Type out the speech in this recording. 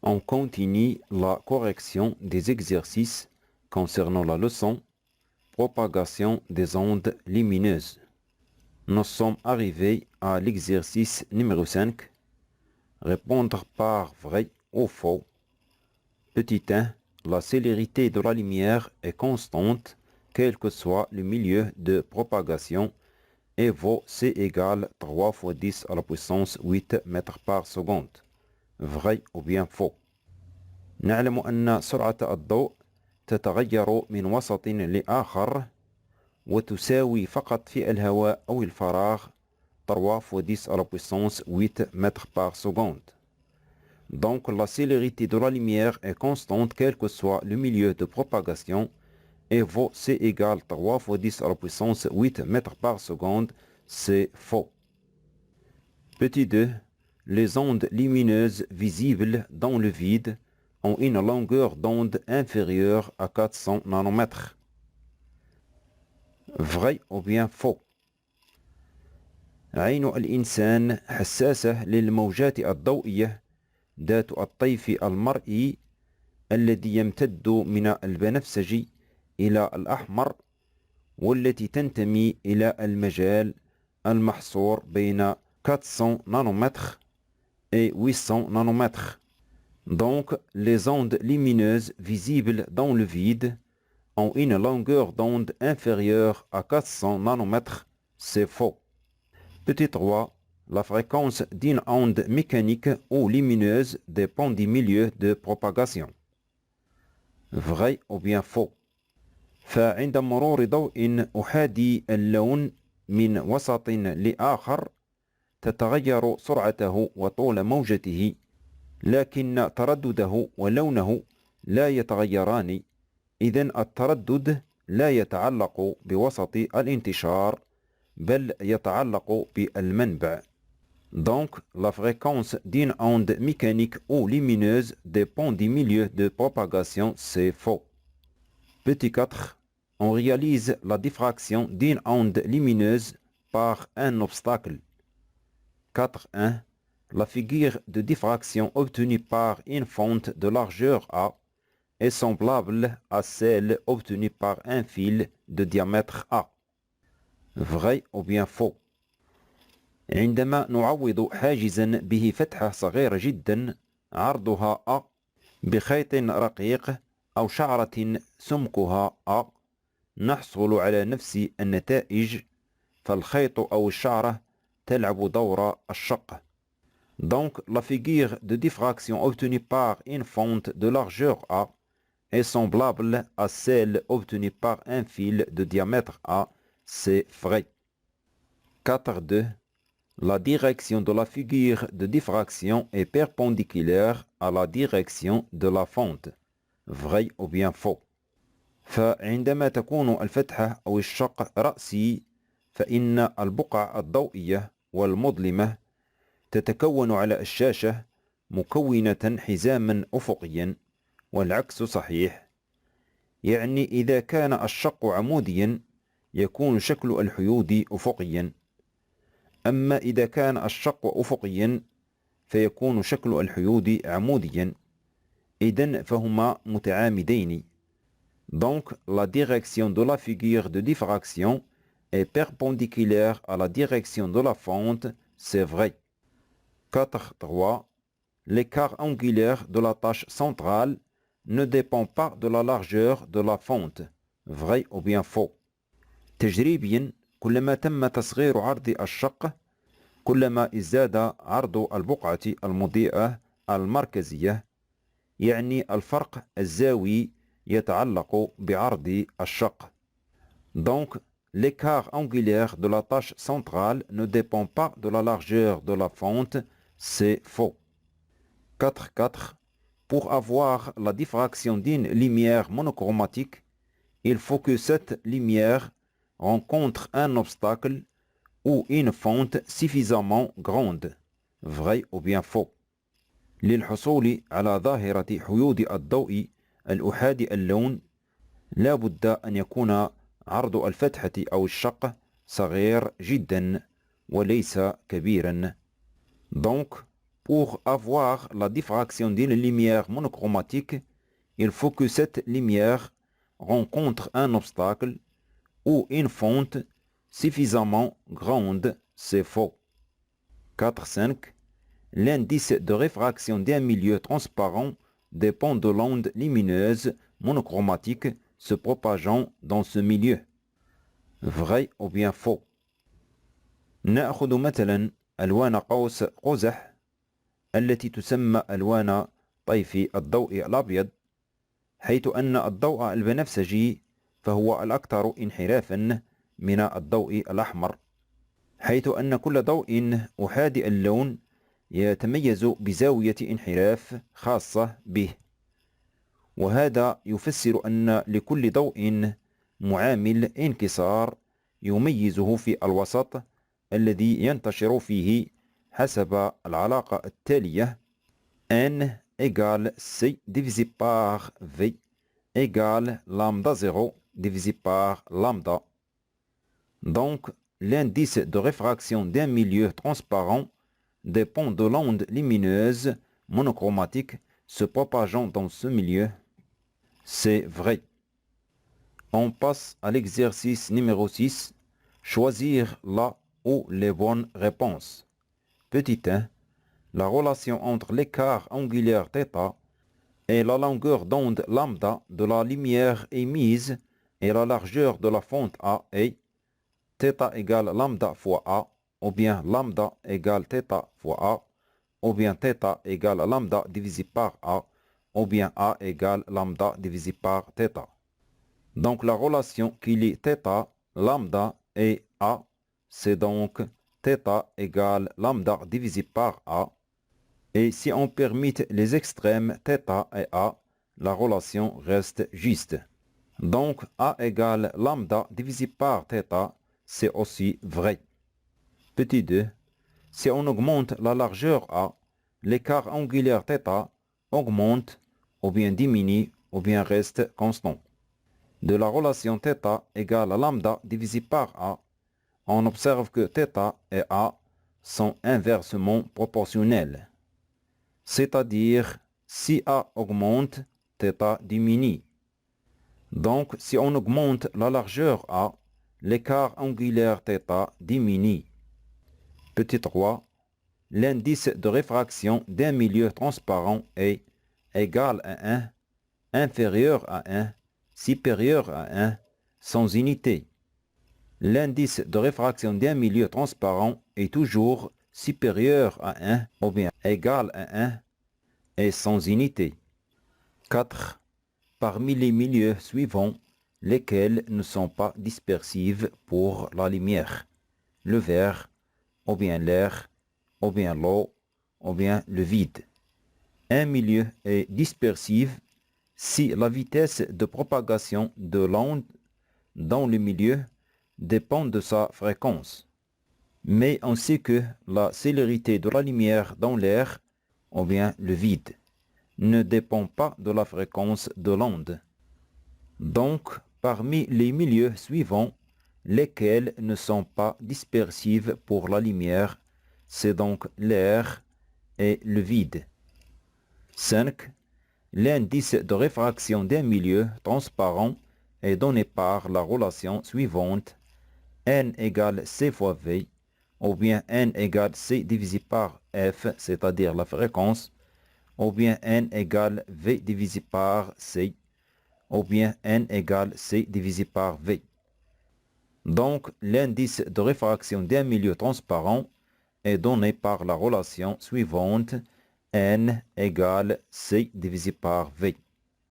On continue la correction des exercices concernant la leçon propagation des ondes lumineuses. Nous sommes arrivés à l'exercice numéro 5. Répondre par vrai ou faux. Petit 1. La célérité de la lumière est constante, quel que soit le milieu de propagation, et vaut C égale 3 fois 10 à la puissance 8 mètres par seconde. Vrai ou bien faux. نعلم أن سرعة الضوء تتغير من وسط لآخر وتساوي فقط في الهواء أو الفراغ 3 fois 10 à la puissance 8 mètres par seconde. Donc la célérité de la lumière est constante quel que soit le milieu de propagation et vaut C égale 3 fois 10 à la puissance 8 mètres par seconde. C'est faux. Petit 2. Les ondes lumineuses visibles dans le vide ont une longueur d'onde inférieure à 400 nanomètres. Vrai ou bien faux. عين الإنسان حساسة للموجات الضوئية ذات الطيف المرئي الذي يمتد من البنفسجي إلى الأحمر والتي تنتمي إلى المجال المحصور بين 400 nanomètres et 800 nanomètres. Donc, les ondes lumineuses visibles dans le vide ont une longueur d'onde inférieure à 400 nanomètres. C'est faux. Petit 3. La fréquence d'une onde mécanique ou lumineuse dépend du milieu de propagation. Vrai ou bien faux. فعند مرور ضوء أحادي اللون من وسط لآخر تتغير سرعته وطول موجته لكن تردده ولونه لا يتغيران. إذن التردد لا يتعلق بوسط الانتشار بل يتعلق بالمنبع. Donc, la fréquence d'une onde mécanique ou lumineuse dépend du milieu de propagation, c'est faux. Petit 4. On réalise la diffraction d'une onde lumineuse par un obstacle. 4.1. La figure de diffraction obtenue par une fonte de largeur A est semblable à celle obtenue par un fil de diamètre A. Vrai ou bien faux. عندما نعوض حاجزا به فتحة صغيرة جدا عرضها A بخيط رقيق أو شعرة سمكها A نحصل على نفس النتائج فالخيط أو الشعرة تلعب دور الشق. Donc la figure de diffraction obtenue par une fente de largeur A est semblable à celle obtenue par un fil de diamètre A. C'est vrai. 4.2. La direction de la figure de diffraction est perpendiculaire à la direction de la fente. Vrai ou bien faux. فعندما تكون الفتحة أو الشق رأسي فإن البقع الضوئية والمظلمة تتكون على الشاشة مكونة حزاما أفقيا والعكس صحيح. يعني إذا كان الشق عموديا يكون شكل الحيود أفقيا، أما إذا كان الشق أفقيا فيكون شكل الحيود عموديا. إذن فهما متعامدين. Donc la direction de la figure de diffraction est perpendiculaire à la direction de la fente, c'est vrai. 4.3. L'écart angulaire de la tache centrale ne dépend pas de la largeur de la fente. Vrai ou bien faux. تجريبيا كلما تم تصغير عرض الشق كلما ازداد عرض البقعة المضيئة المركزية، يعني الفرق الزاوي يتعلق بعرض الشق. Donc, l'écart angulaire de la tache centrale ne dépend pas de la largeur de la fente, c'est faux. 4.4. Pour avoir la diffraction d'une lumière monochromatique, il faut que cette lumière rencontre un obstacle ou une fente suffisamment grande. Vrai ou bien faux. للحصول على ظاهرة حيود الضوء الأحادي اللون لا بد أن يكون عرض الفتحة أو الشق صغير جدا وليس كبيرا. Donc, Pour avoir la diffraction d'une lumière monochromatique, il faut que cette lumière rencontre un obstacle ou une fente suffisamment grande, c'est faux. 4.5. L'indice de réfraction d'un milieu transparent dépend de l'onde lumineuse monochromatique se propageant dans ce milieu. Vrai ou bien faux? نأخذ مثلا ألوان قوس قزح التي تسمى ألوان طيف الضوء الأبيض، حيث أن الضوء البنفسجي فهو الأكثر انحرافا من الضوء الأحمر، حيث أن كل ضوء أحادي اللون يتميز بزاوية انحراف خاصة به، وهذا يفسر أن لكل ضوء معامل انكسار يميزه في الوسط الذي ينتشر فيه حسب العلاقة التالية: N égale C divisé par V égale lambda 0 divisé par lambda. Donc, l'indice de réfraction d'un milieu transparent dépend de l'onde lumineuse monochromatique se propageant dans ce milieu. C'est vrai. On passe à l'exercice numéro 6. Choisir la ou les bonnes réponses. Petit 1. La relation entre l'écart angulaire θ et la longueur d'onde lambda de la lumière émise et la largeur de la fente A est θ égale lambda fois A, ou bien lambda égale θ fois A, ou bien θ égale lambda divisé par A, ou bien A égale lambda divisé par θ. Donc la relation qui lie θ, lambda et A, c'est donc θ égale lambda divisé par A. Et si on permite les extrêmes θ et A, la relation reste juste. Donc A égale lambda divisé par θ, c'est aussi vrai. Petit 2. Si on augmente la largeur A, l'écart angulaire θ augmente, ou bien diminue, ou bien reste constant. De la relation θ égale lambda divisé par A, on observe que θ et A sont inversement proportionnels. C'est-à-dire, si A augmente, θ diminue. Donc, si on augmente la largeur A, l'écart angulaire θ diminue. Petit 3. L'indice de réfraction d'un milieu transparent est égal à 1, inférieur à 1, supérieur à 1, sans unité. L'indice de réfraction d'un milieu transparent est toujours supérieur à 1 ou bien égal à 1 et sans unité. 4. Parmi les milieux suivants, lesquels ne sont pas dispersifs pour la lumière: le verre, ou bien l'air, ou bien l'eau, ou bien le vide. Un milieu est dispersif si la vitesse de propagation de l'onde dans le milieu dépend de sa fréquence. Mais on sait que la célérité de la lumière dans l'air, ou bien le vide, ne dépend pas de la fréquence de l'onde. Donc, parmi les milieux suivants, lesquels ne sont pas dispersifs pour la lumière, c'est donc l'air et le vide. 5. L'indice de réfraction d'un milieu transparent est donné par la relation suivante: N égale C fois V, ou bien N égale C divisé par F, c'est-à-dire la fréquence, ou bien N égale V divisé par C, ou bien N égale C divisé par V. Donc, l'indice de réfraction d'un milieu transparent est donné par la relation suivante: N égale C divisé par V.